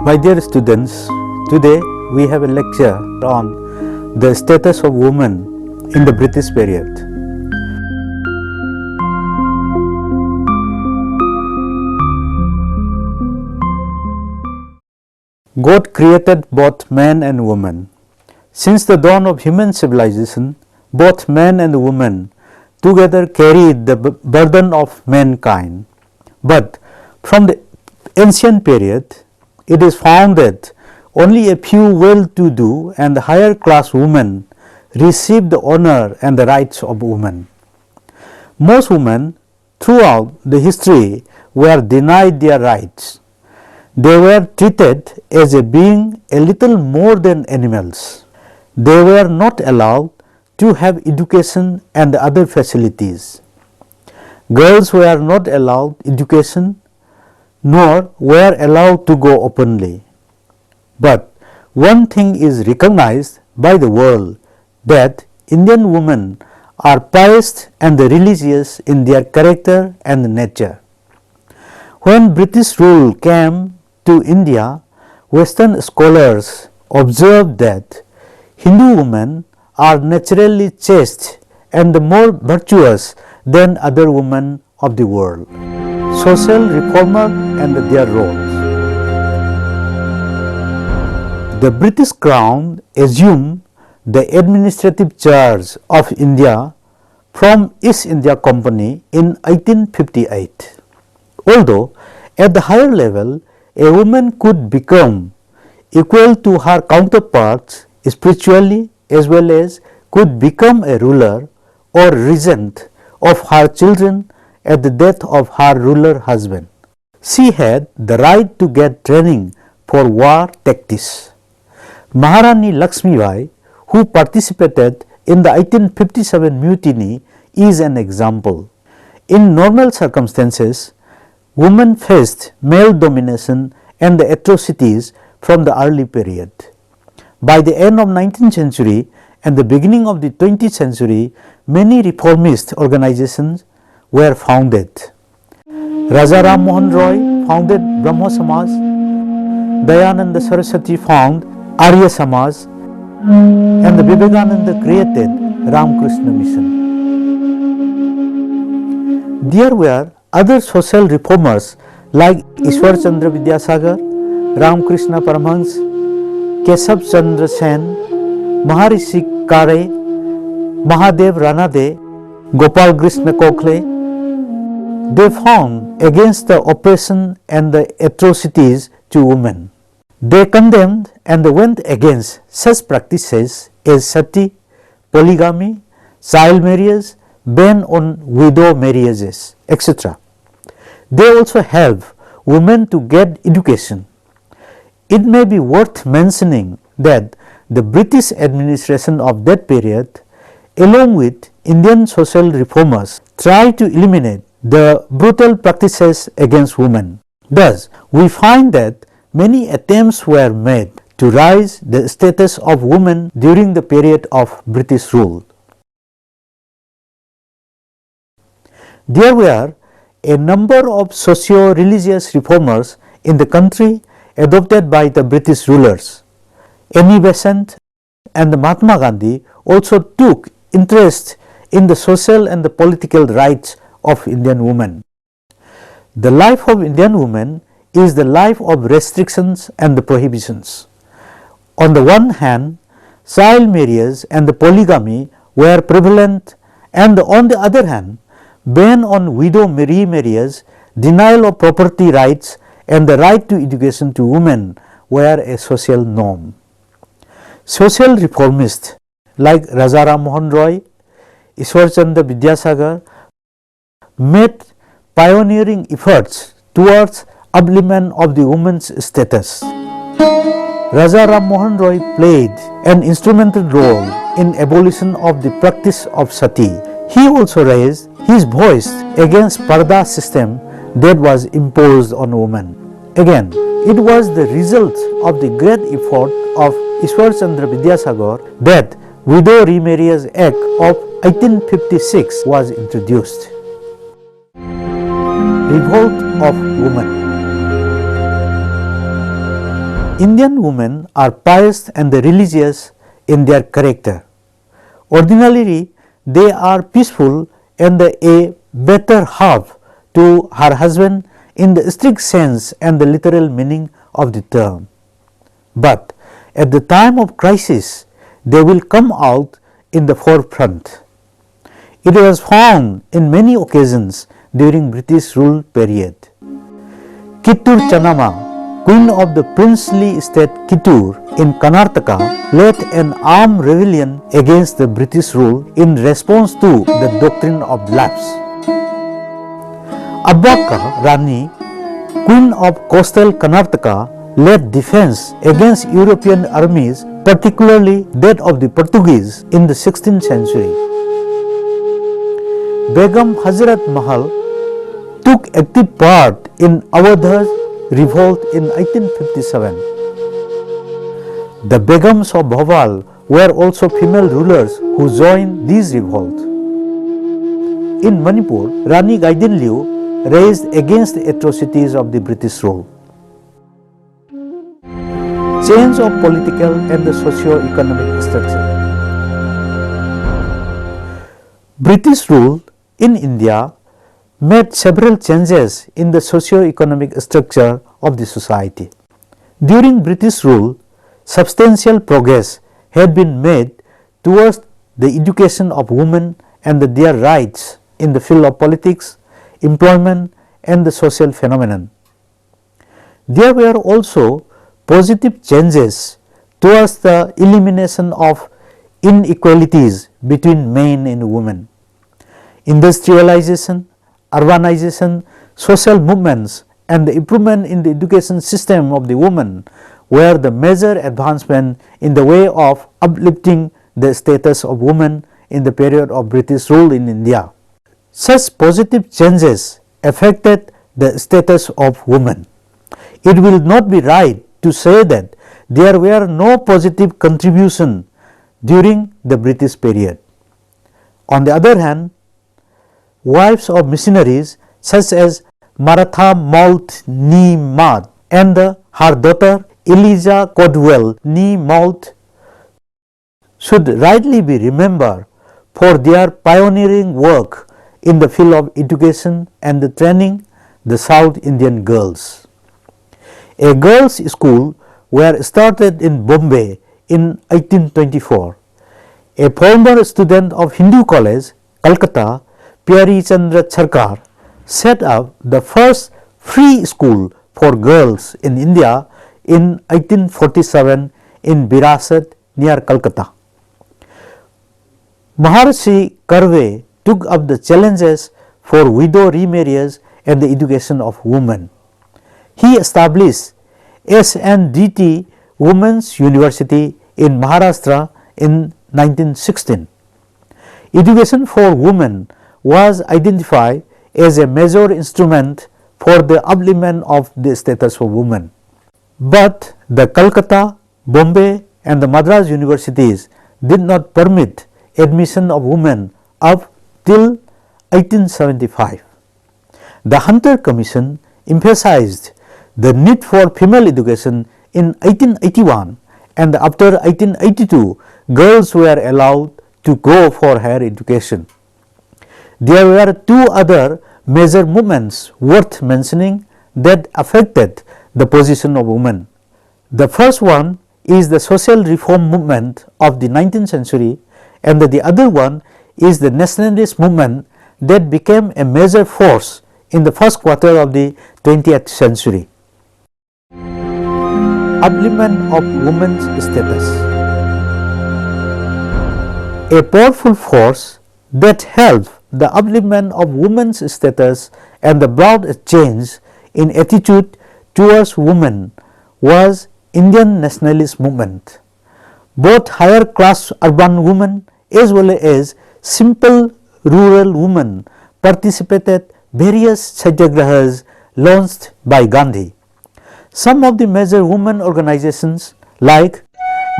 My dear students, today we have a lecture on the status of women in the British period. God created both man and woman. Since the dawn of human civilization, both man and woman together carried the burden of mankind. But from the ancient period, it is found that only a few well-to-do and higher class women received the honor and the rights of women. Most women throughout the history were denied their rights. They were treated as a being a little more than animals. They were not allowed to have education and other facilities. Girls were not allowed education nor were allowed to go openly. But one thing is recognized by the world, that Indian women are pious and religious in their character and nature. When British rule came to India, Western scholars observed that Hindu women are naturally chaste and more virtuous than other women of the world. Social reformer and their roles. The British Crown assumed the administrative charge of India from East India Company in 1858. Although at the higher level, a woman could become equal to her counterparts spiritually, as well as could become a ruler or regent of her children at the death of her ruler husband. She had the right to get training for war tactics. Maharani Lakshmibai, who participated in the 1857 mutiny, is an example. In normal circumstances, women faced male domination and the atrocities from the early period. By the end of 19th century and the beginning of the 20th century, many reformist organizations were founded. Raja Ram Mohan Roy founded Brahmo Samaj, Dayananda Saraswati founded Arya Samaj, and the Vivekananda created Ramakrishna Mission. There were other social reformers like Ishwar Chandra Vidyasagar, Ramakrishna Paramahansa, Keshav Chandra Sen, Maharishi Kare, Mahadev Ranade, Gopal Krishna Gokhale. They fought against the oppression and the atrocities to women. They condemned and went against such practices as sati, polygamy, child marriage, ban on widow marriages, etc. They also helped women to get education. It may be worth mentioning that the British administration of that period, along with Indian social reformers, tried to eliminate the brutal practices against women. Thus, we find that many attempts were made to raise the status of women during the period of British rule. There were a number of socio-religious reformers in the country adopted by the British rulers. Annie Besant and Mahatma Gandhi also took interest in the social and the political rights of Indian women. The life of Indian women is the life of restrictions and the prohibitions. On the one hand, child marriage and the polygamy were prevalent, and on the other hand, ban on widow remarriage, denial of property rights and the right to education to women were a social norm. Social reformists like Raja Ram Mohan Roy, Ishwar Chandra Vidyasagar made pioneering efforts towards upliftment of the woman's status. Raja Ram Mohan Roy played an instrumental role in abolition of the practice of sati. He also raised his voice against parda system that was imposed on women. Again, it was the result of the great effort of Ishwar Chandra Vidyasagar that Widow Remarriage Act of 1856 was introduced. Revolt of women. Indian women are pious and religious in their character. Ordinarily, they are peaceful and a better half to her husband in the strict sense and the literal meaning of the term. But at the time of crisis, they will come out in the forefront. It was found in many occasions during British rule period. Kittur Channamma, queen of the princely state Kittur in Karnataka, led an armed rebellion against the British rule in response to the doctrine of lapse. Abbakka Rani, queen of coastal Karnataka, led defense against European armies, particularly that of the Portuguese in the 16th century. Begum Hazrat Mahal took active part in Awadh's revolt in 1857. The Begums of Bhawal were also female rulers who joined these revolts. In Manipur, Rani Gaidinliu raised against the atrocities of the British rule. Change of political and the socio-economic structure. British rule in India made several changes in the socio-economic structure of the society. During British rule, substantial progress had been made towards the education of women and their rights in the field of politics, employment and the social phenomenon. There were also positive changes towards the elimination of inequalities between men and women. Industrialization, urbanization, social movements and the improvement in the education system of the women were the major advancement in the way of uplifting the status of women in the period of British rule in India. Such positive changes affected the status of women. It will not be right to say that there were no positive contribution during the British period. On the other hand, wives of missionaries such as Maratha Mault Ni Mat and her daughter Eliza Codwell Ni Mault should rightly be remembered for their pioneering work in the field of education and the training the South Indian girls. A girls' school were started in Bombay in 1824. A former student of Hindu College, Calcutta, Pyari Chandra Charkar, set up the first free school for girls in India in 1847 in Virasat near Calcutta. Maharshi Karve took up the challenges for widow remarriage and the education of women. He established SNDT Women's University in Maharashtra in 1916. Education for women was identified as a major instrument for the upliftment of the status of women. But the Calcutta, Bombay and the Madras universities did not permit admission of women up till 1875. The Hunter Commission emphasized the need for female education in 1881, and after 1882 girls were allowed to go for higher education. There were two other major movements worth mentioning that affected the position of women. The first one is the social reform movement of the 19th century, and the other one is the nationalist movement that became a major force in the first quarter of the 20th century. Upliftment of women's status. A powerful force that helped the upliftment of women's status and the broad change in attitude towards women was Indian nationalist movement. Both higher class urban women as well as simple rural women participated various satyagrahas launched by Gandhi. Some of the major women organizations like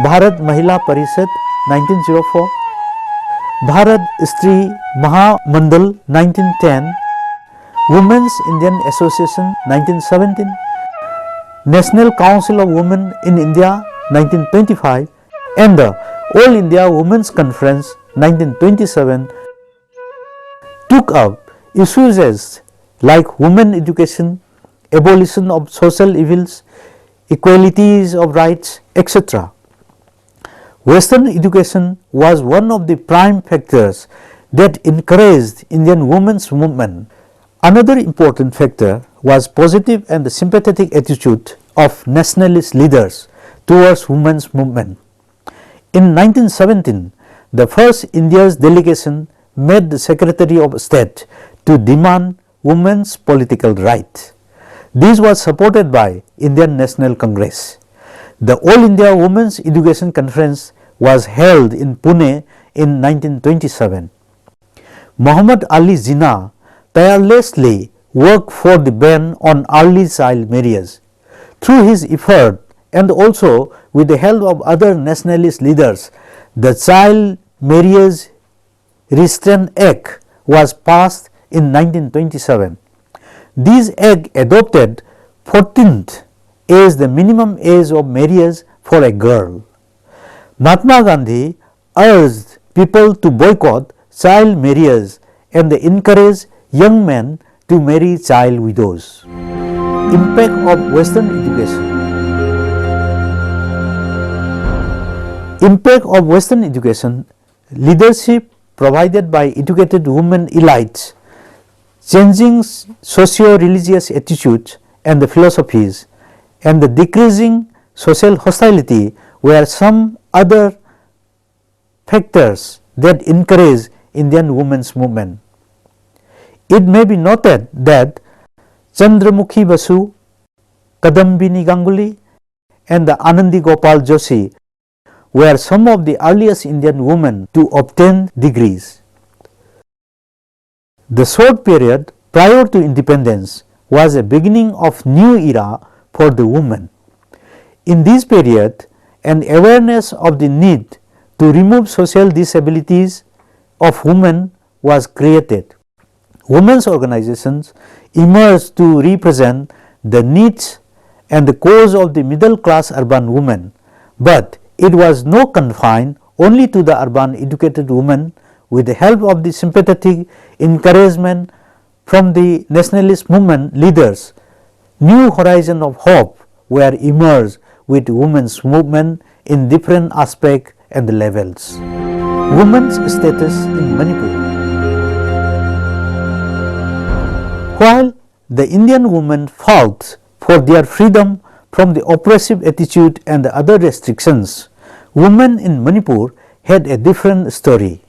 Bharat Mahila Parishad 1904, Bharat Stri Mahamandal 1910, Women's Indian Association 1917, National Council of Women in India 1925 and the All India Women's Conference 1927 took up issues as like women education, abolition of social evils, equalities of rights, etc. Western education was one of the prime factors that encouraged Indian women's movement. Another important factor was positive and sympathetic attitude of nationalist leaders towards women's movement. In 1917, the first India's delegation met the Secretary of State to demand women's political rights. This was supported by Indian National Congress. The All India Women's Education Conference was held in Pune in 1927. Muhammad Ali Jinnah tirelessly worked for the ban on early child marriage. Through his effort and also with the help of other nationalist leaders, the Child Marriage Restraint Act was passed in 1927. This act adopted 14th as the minimum age of marriage for a girl. Mahatma Gandhi urged people to boycott child marriage and encourage young men to marry child widows. Impact of Western education. Impact of Western education, leadership provided by educated women elites, changing socio-religious attitudes and the philosophies, and the decreasing social hostility were some other factors that encourage Indian women's movement. It may be noted that Chandramukhi Basu, Kadambini Ganguly and the Anandi Gopal Joshi were some of the earliest Indian women to obtain degrees. The short period prior to independence was a beginning of new era for the women. In this period, an awareness of the need to remove social disabilities of women was created. Women's organizations emerged to represent the needs and the cause of the middle class urban women, but it was not confined only to the urban educated women. With the help of the sympathetic encouragement from the nationalist movement leaders, new horizons of hope were emerged with women's movement in different aspects and levels. Women's status in Manipur. While the Indian women fought for their freedom from the oppressive attitude and the other restrictions, women in Manipur had a different story.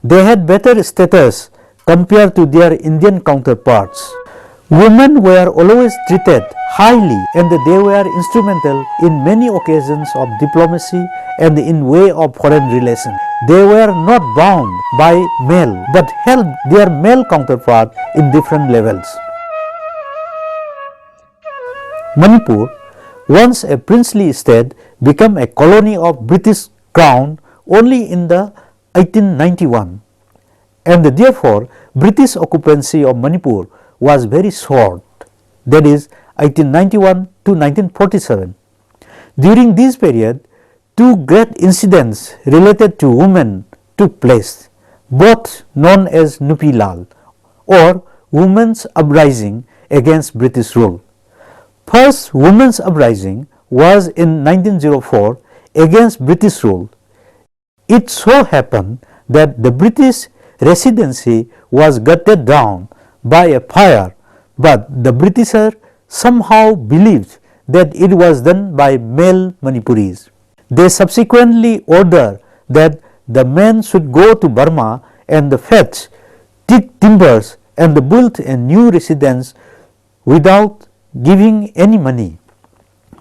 They had better status compared to their Indian counterparts. Women were always treated highly and they were instrumental in many occasions of diplomacy and in way of foreign relations. They were not bound by male but held their male counterpart in different levels. Manipur, once a princely state, became a colony of British Crown only in the 1891, and therefore British occupancy of Manipur was very short, that is 1891 to 1947. During this period, two great incidents related to women took place, both known as Nupi Lal or Women's Uprising against British rule. First women's uprising was in 1904 against British rule. It so happened that the British residency was gutted down by a fire, but the Britishers somehow believed that it was done by male Manipuris. They subsequently ordered that the men should go to Burma and fetch thick timbers and build a new residence without giving any money.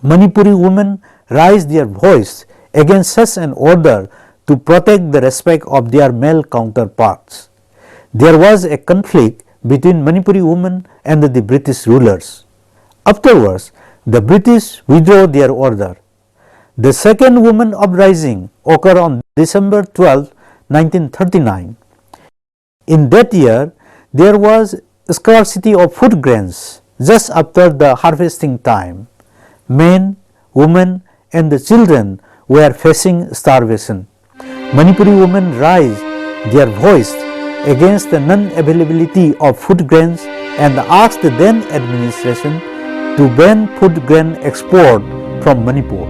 Manipuri women raised their voice against such an order to protect the respect of their male counterparts. There was a conflict between Manipuri women and the British rulers. Afterwards, the British withdrew their order. The second women uprising occurred on December 12, 1939. In that year, there was scarcity of food grains just after the harvesting time. men, women and the children were facing starvation. Manipuri women raised their voice against the non-availability of food grains and asked the then administration to ban food grain export from Manipur.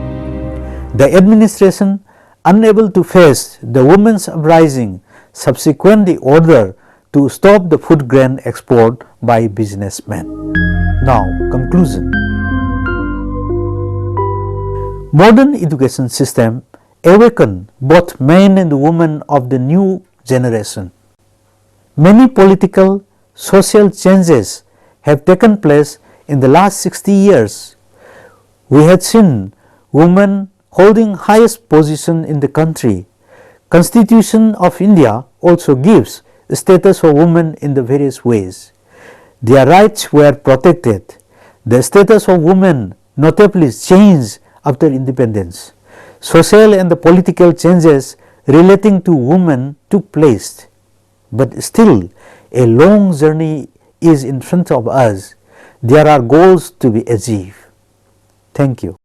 The administration, unable to face the women's uprising, subsequently ordered to stop the food grain export by businessmen. Now, conclusion. Modern education system awaken both men and women of the new generation. Many political, social changes have taken place in the last 60 years. We have seen women holding highest position in the country. Constitution of India also gives status for women in the various ways. Their rights were protected. The status of women notably changed after independence. Social and the political changes relating to women took place, but still a long journey is in front of us. There are goals to be achieved. Thank you.